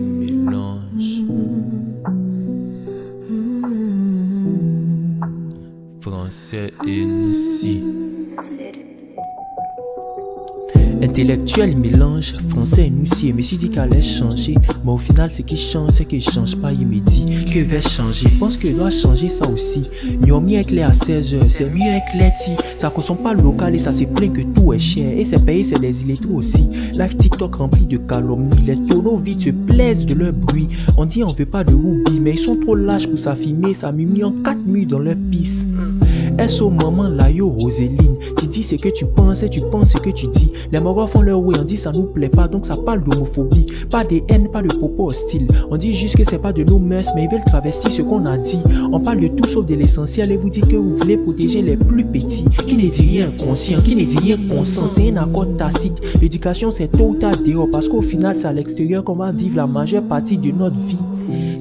mélange. Français et Nissi. Intellectuel mélange, français et noussier. Me suis dit qu'elle allait changer, mais au final ce qui change, c'est qu'il change pas. Il me dit que vais changer, pense que doit changer ça aussi. Nous mis un clé à 16h, c'est mieux un clé. Ça consomme pas local et ça se plaint que tout est cher. Et c'est payé, c'est des illettrés aussi. Live TikTok rempli de calomnies, les tourneaux vides se plaisent de leur bruit. On dit on veut pas de Ruby, mais ils sont trop lâches pour s'affirmer. Ça m'a mis en 4 murs dans leur piste. Est-ce au moment là yo Roséline, tu dis ce que tu penses et tu penses ce que tu dis. Les morts font leur way, on dit ça nous plaît pas, donc ça parle d'homophobie. Pas de haine, pas de propos hostiles. On dit juste que c'est pas de nos mœurs, mais ils veulent travestir ce qu'on a dit. On parle de tout sauf de l'essentiel et vous dites que vous voulez protéger les plus petits. Qui ne dit rien conscient, qui ne dit rien consent, c'est un accord tacite. L'éducation c'est tôt ou tard dehors, parce qu'au final c'est à l'extérieur qu'on va vivre la majeure partie de notre vie.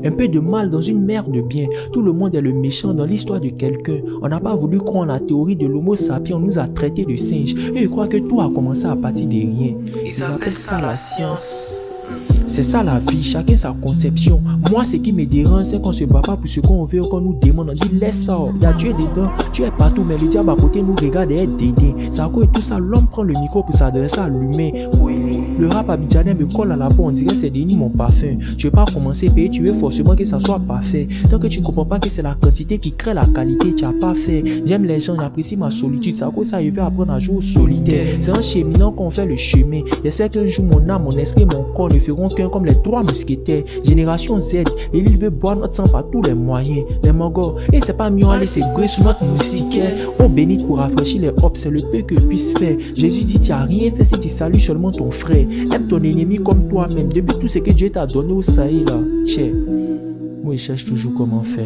Un peu de mal dans une mer de bien. Tout le monde est le méchant dans l'histoire de quelqu'un. On n'a pas voulu croire en la théorie de l'homo sapiens, on nous a traités de singes. Et je crois que tout a commencé à partir de rien. Ils appellent ça la science. C'est ça la vie, chacun sa conception. Moi ce qui me dérange c'est qu'on se bat pas pour ce qu'on veut, qu'on nous demande. On dit laisse ça, il y a Dieu dedans, tu es partout, mais le diable à côté nous regarde et est dédain. C'est à cause de tout ça, l'homme prend le micro pour s'adresser à l'humain. Le rap abidjanais me colle à la peau, on dirait c'est Denis mon parfum. Tu veux pas commencer à payer, tu veux forcément que ça soit parfait. Tant que tu comprends pas que c'est la quantité qui crée la qualité, tu as pas fait. J'aime les gens, j'apprécie ma solitude, c'est à cause ça je vais apprendre à jouer au solitaire. C'est en cheminant qu'on fait le chemin. J'espère qu'un jour mon âme, mon esprit, mon corps ne feront qu'un comme les 3 mousquetaires. Génération Z, et il veut boire notre sang par tous les moyens. Les mongos, et c'est pas mieux aller s'égouer sous notre moustiquaire. On bénit pour rafraîchir les hops, c'est le peu que puisse faire. Jésus dit, tu n'as rien fait si tu salues seulement ton frère. Aime ton ennemi comme toi-même. Depuis tout ce que Dieu t'a donné au Sahel là. Tchè, moi je cherche toujours comment faire.